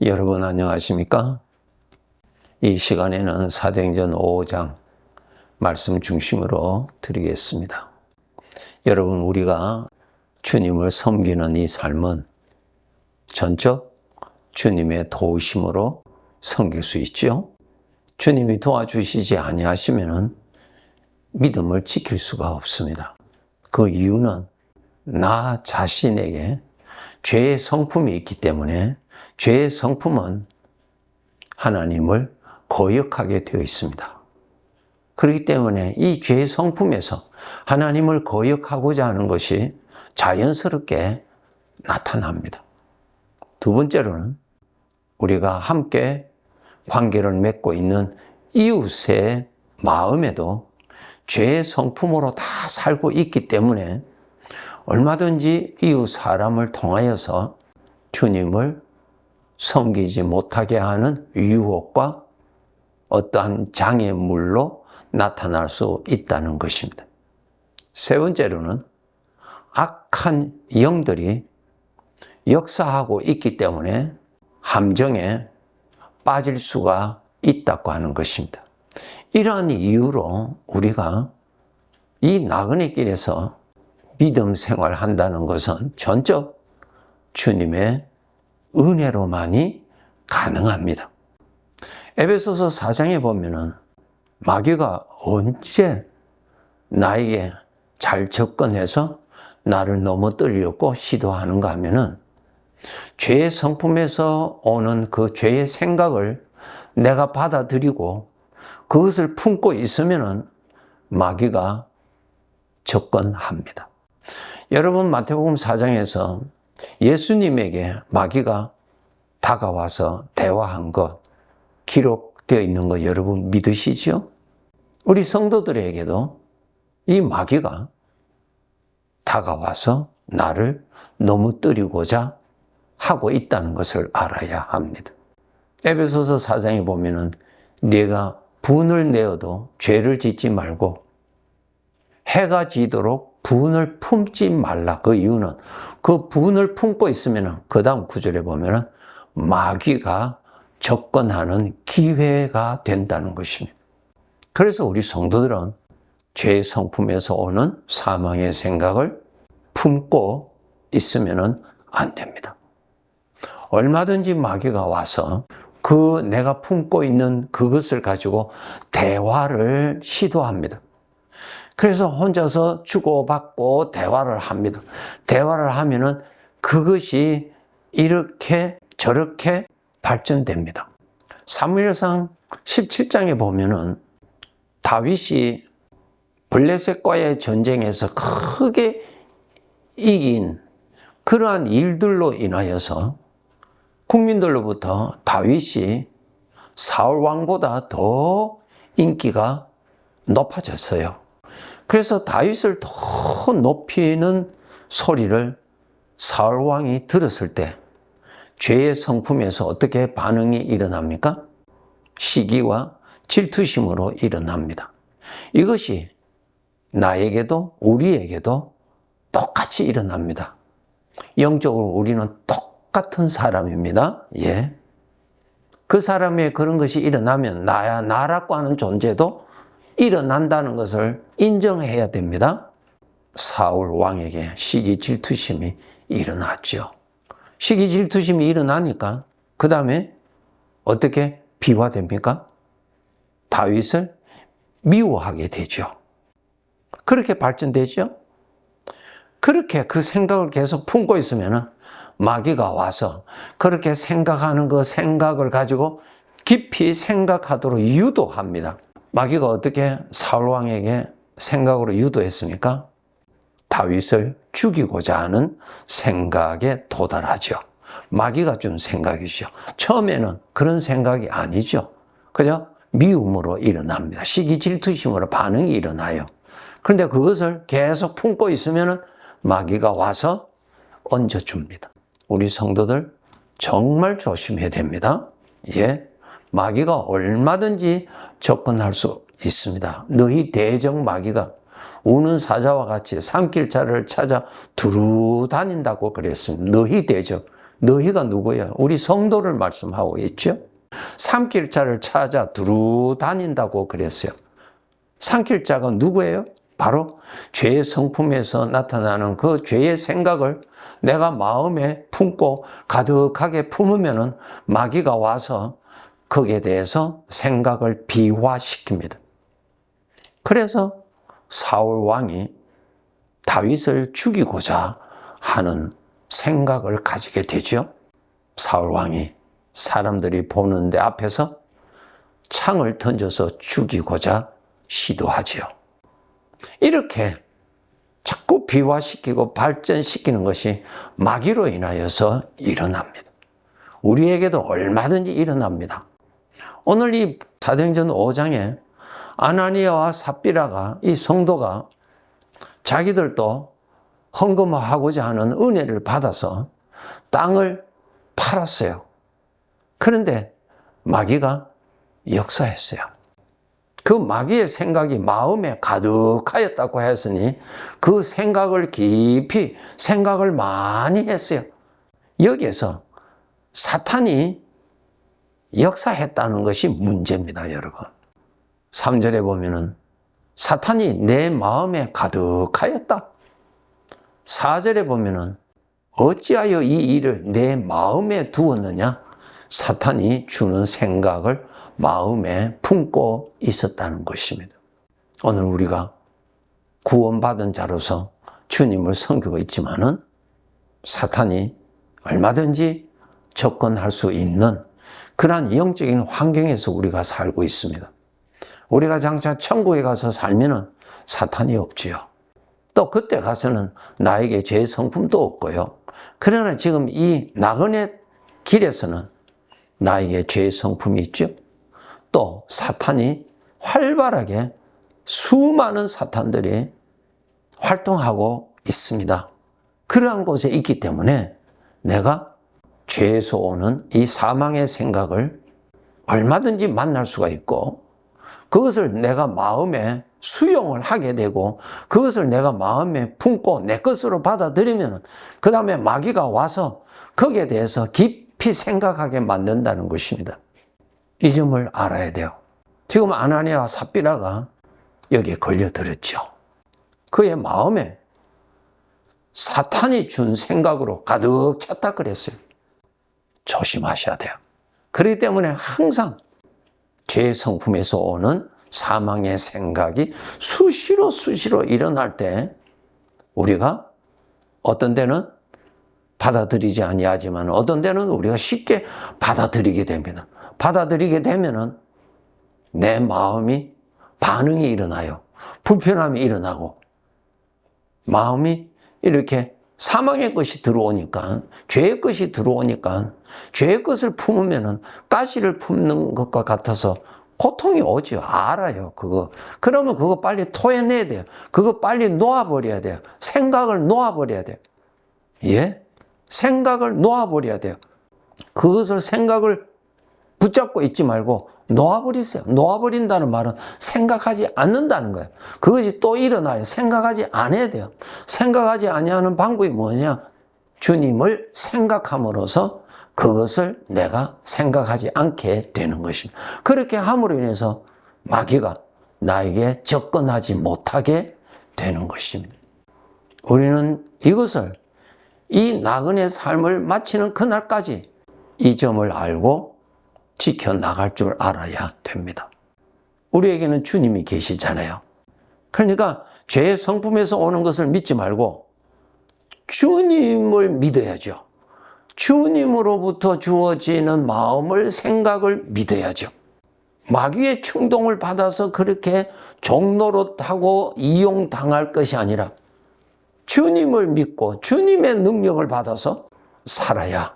여러분 안녕하십니까? 이 시간에는 사도행전 5장 말씀 중심으로 드리겠습니다. 여러분, 우리가 주님을 섬기는 이 삶은 전적 주님의 도우심으로 섬길 수 있죠. 주님이 도와주시지 아니하시면 믿음을 지킬 수가 없습니다. 그 이유는 나 자신에게 죄의 성품이 있기 때문에 죄의 성품은 하나님을 거역하게 되어 있습니다. 그렇기 때문에 이 죄의 성품에서 하나님을 거역하고자 하는 것이 자연스럽게 나타납니다. 두 번째로는 우리가 함께 관계를 맺고 있는 이웃의 마음에도 죄의 성품으로 다 살고 있기 때문에 얼마든지 이웃 사람을 통하여서 주님을 섬기지 못하게 하는 유혹과 어떠한 장애물로 나타날 수 있다는 것입니다. 세 번째로는 악한 영들이 역사하고 있기 때문에 함정에 빠질 수가 있다고 하는 것입니다. 이러한 이유로 우리가 이 나그네 길에서 믿음 생활한다는 것은 전적 주님의 은혜로만이 가능합니다. 에베소서 4장에 보면은 마귀가 언제 나에게 잘 접근해서 나를 넘어뜨리려고 시도하는가 하면은 죄의 성품에서 오는 그 죄의 생각을 내가 받아들이고 그것을 품고 있으면은 마귀가 접근합니다. 여러분, 마태복음 4장에서 예수님에게 마귀가 다가와서 대화한 것 기록되어 있는 거 여러분 믿으시죠? 우리 성도들에게도 이 마귀가 다가와서 나를 넘어뜨리고자 하고 있다는 것을 알아야 합니다. 에베소서 4장에 보면은 네가 분을 내어도 죄를 짓지 말고 해가 지도록 분을 품지 말라. 그 이유는 그 분을 품고 있으면 그 다음 구절에 보면 마귀가 접근하는 기회가 된다는 것입니다. 그래서 우리 성도들은 죄의 성품에서 오는 사망의 생각을 품고 있으면 안 됩니다. 얼마든지 마귀가 와서 그 내가 품고 있는 그것을 가지고 대화를 시도합니다. 그래서 혼자서 주고받고 대화를 합니다. 대화를 하면은 그것이 이렇게 저렇게 발전됩니다. 사무엘상 17장에 보면은 다윗이 블레셋과의 전쟁에서 크게 이긴 그러한 일들로 인하여서 국민들로부터 다윗이 사울 왕보다 더 인기가 높아졌어요. 그래서 다윗을 더 높이는 소리를 사울 왕이 들었을 때 죄의 성품에서 어떻게 반응이 일어납니까? 시기와 질투심으로 일어납니다. 이것이 나에게도 우리에게도 똑같이 일어납니다. 영적으로 우리는 똑같은 사람입니다. 예. 그 사람의 그런 것이 일어나면 나라고 하는 존재도 일어난다는 것을 인정해야 됩니다. 사울 왕에게 시기 질투심이 일어났죠. 시기 질투심이 일어나니까 그 다음에 어떻게 비화됩니까? 다윗을 미워하게 되죠. 그렇게 발전되죠. 그렇게 그 생각을 계속 품고 있으면 마귀가 와서 그렇게 생각하는 그 생각을 가지고 깊이 생각하도록 유도합니다. 마귀가 어떻게 사울 왕에게 생각으로 유도했습니까? 다윗을 죽이고자 하는 생각에 도달하죠. 마귀가 준 생각이죠. 처음에는 그런 생각이 아니죠. 그죠? 미움으로 일어납니다. 시기 질투심으로 반응이 일어나요. 그런데 그것을 계속 품고 있으면 마귀가 와서 얹어줍니다. 우리 성도들 정말 조심해야 됩니다. 예. 마귀가 얼마든지 접근할 수 있습니다. 너희 대적 마귀가 우는 사자와 같이 산길자를 찾아 두루 다닌다고 그랬습니다. 너희 대적, 너희가 누구예요? 우리 성도를 말씀하고 있죠. 삼킬자를 찾아 두루 다닌다고 그랬어요. 삼킬자가 누구예요? 바로 죄의 성품에서 나타나는 그 죄의 생각을 내가 마음에 품고 가득하게 품으면은 마귀가 와서 거기에 대해서 생각을 비화시킵니다. 그래서 사울 왕이 다윗을 죽이고자 하는 생각을 가지게 되죠. 사울 왕이 사람들이 보는데 앞에서 창을 던져서 죽이고자 시도하지요. 이렇게 자꾸 비화시키고 발전시키는 것이 마귀로 인하여서 일어납니다. 우리에게도 얼마든지 일어납니다. 오늘 이 사도행전 5장에 아나니아와 삽비라가 이 성도가 자기들도 헌금하고자 하는 은혜를 받아서 땅을 팔았어요. 그런데 마귀가 역사했어요. 그 마귀의 생각이 마음에 가득하였다고 했으니 그 생각을 깊이 생각을 많이 했어요. 여기에서 사탄이 역사했다는 것이 문제입니다, 여러분. 3절에 보면은 사탄이 내 마음에 가득하였다. 4절에 보면은 어찌하여 이 일을 내 마음에 두었느냐? 사탄이 주는 생각을 마음에 품고 있었다는 것입니다. 오늘 우리가 구원받은 자로서 주님을 섬기고 있지만은 사탄이 얼마든지 접근할 수 있는 그러한 영적인 환경에서 우리가 살고 있습니다. 우리가 장차 천국에 가서 살면은 사탄이 없지요. 또 그때 가서는 나에게 죄의 성품도 없고요. 그러나 지금 이 나그네 길에서는 나에게 죄의 성품이 있죠. 또 사탄이 활발하게 수많은 사탄들이 활동하고 있습니다. 그러한 곳에 있기 때문에 내가 죄에서 오는 이 사망의 생각을 얼마든지 만날 수가 있고 그것을 내가 마음에 수용을 하게 되고 그것을 내가 마음에 품고 내 것으로 받아들이면 그 다음에 마귀가 와서 거기에 대해서 깊이 생각하게 만든다는 것입니다. 이 점을 알아야 돼요. 지금 아나니아와 삽비라가 여기에 걸려들었죠. 그의 마음에 사탄이 준 생각으로 가득 찼다 그랬어요. 조심하셔야 돼요. 그렇기 때문에 항상 죄의 성품에서 오는 사망의 생각이 수시로 일어날 때 우리가 어떤 때는 받아들이지 아니하지만 어떤 때는 우리가 쉽게 받아들이게 됩니다. 받아들이게 되면은 내 마음이 반응이 일어나요. 불편함이 일어나고 마음이 이렇게 사망의 것이 들어오니까 죄의 것이 들어오니까 죄의 것을 품으면은 가시를 품는 것과 같아서 고통이 오죠. 알아요. 그거. 그러면 그거 빨리 토해내야 돼요. 그거 빨리 놓아버려야 돼요. 생각을 놓아버려야 돼요. 예? 생각을 놓아버려야 돼요. 그것을 생각을 붙잡고 있지 말고 놓아버리세요. 놓아버린다는 말은 생각하지 않는다는 거예요. 그것이 또 일어나요. 생각하지 않아야 돼요. 생각하지 아니하는 방법이 뭐냐? 주님을 생각함으로써 그것을 내가 생각하지 않게 되는 것입니다. 그렇게 함으로 인해서 마귀가 나에게 접근하지 못하게 되는 것입니다. 우리는 이것을 이 나그네 삶을 마치는 그날까지 이 점을 알고 지켜나갈 줄 알아야 됩니다. 우리에게는 주님이 계시잖아요. 그러니까 죄의 성품에서 오는 것을 믿지 말고 주님을 믿어야죠. 주님으로부터 주어지는 마음을, 생각을 믿어야죠. 마귀의 충동을 받아서 그렇게 종노릇하고 이용당할 것이 아니라 주님을 믿고 주님의 능력을 받아서 살아야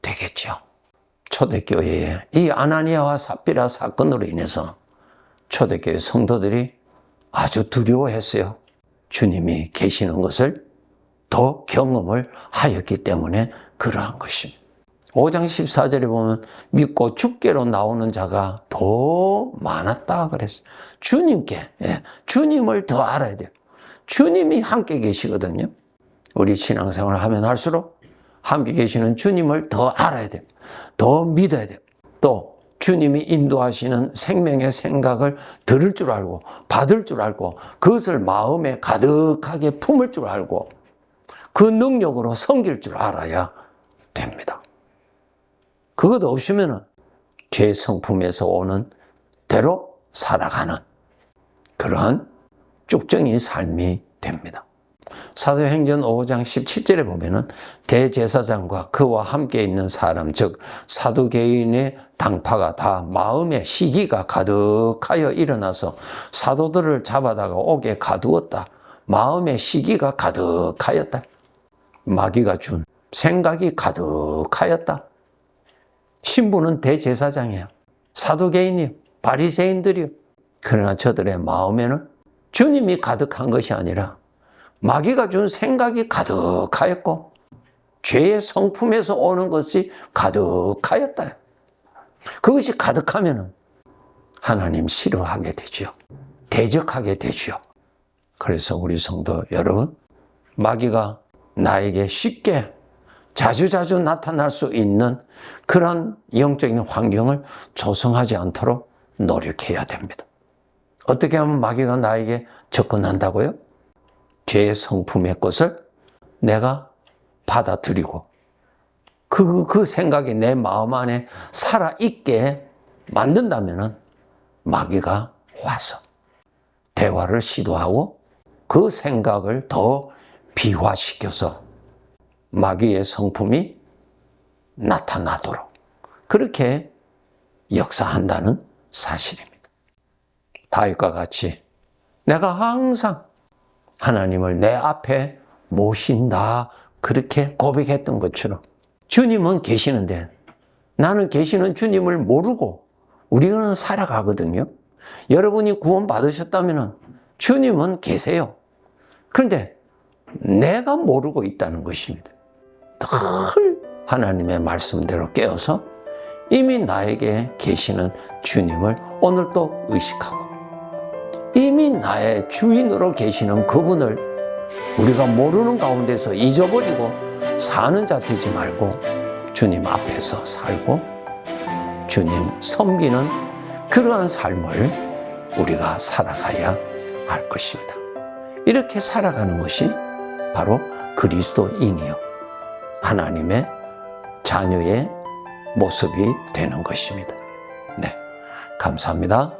되겠죠. 초대교회에 이 아나니아와 삽비라 사건으로 인해서 초대교회 성도들이 아주 두려워했어요. 주님이 계시는 것을 더 경험을 하였기 때문에 그러한 것입니다. 5장 14절에 보면 믿고 주께로 나오는 자가 더 많았다 그랬어요. 주님께, 주님을 더 알아야 돼요. 주님이 함께 계시거든요. 우리 신앙생활을 하면 할수록 함께 계시는 주님을 더 알아야 돼요. 더 믿어야 돼요. 또 주님이 인도하시는 생명의 생각을 들을 줄 알고 받을 줄 알고 그것을 마음에 가득하게 품을 줄 알고 그 능력으로 섬길 줄 알아야 됩니다. 그것 없으면 죄 성품에서 오는 대로 살아가는 그러한 쭉정이 삶이 됩니다. 사도행전 5장 17절에 보면은 대제사장과 그와 함께 있는 사람, 즉 사두개인의 당파가 다 마음에 시기가 가득하여 일어나서 사도들을 잡아다가 옥에 가두었다. 마음에 시기가 가득하였다. 마귀가 준 생각이 가득하였다. 신부는 대제사장이에요. 사두개인이요. 바리새인들이요. 그러나 저들의 마음에는 주님이 가득한 것이 아니라 마귀가 준 생각이 가득하였고 죄의 성품에서 오는 것이 가득하였다. 그것이 가득하면 하나님 싫어하게 되죠. 대적하게 되죠. 그래서 우리 성도 여러분, 마귀가 나에게 쉽게 자주자주 나타날 수 있는 그런 영적인 환경을 조성하지 않도록 노력해야 됩니다. 어떻게 하면 마귀가 나에게 접근한다고요? 죄의 성품의 것을 내가 받아들이고 그 생각이 내 마음 안에 살아있게 만든다면 마귀가 와서 대화를 시도하고 그 생각을 더 비화시켜서 마귀의 성품이 나타나도록 그렇게 역사한다는 사실입니다. 다윗과 같이 내가 항상 하나님을 내 앞에 모신다 그렇게 고백했던 것처럼 주님은 계시는데 나는 계시는 주님을 모르고 우리는 살아가거든요. 여러분이 구원 받으셨다면 주님은 계세요. 그런데 내가 모르고 있다는 것입니다. 늘 하나님의 말씀대로 깨어서 이미 나에게 계시는 주님을 오늘 또 의식하고 이미 나의 주인으로 계시는 그분을 우리가 모르는 가운데서 잊어버리고 사는 자 되지 말고 주님 앞에서 살고 주님 섬기는 그러한 삶을 우리가 살아가야 할 것입니다. 이렇게 살아가는 것이 바로 그리스도인이요 하나님의 자녀의 모습이 되는 것입니다. 네, 감사합니다.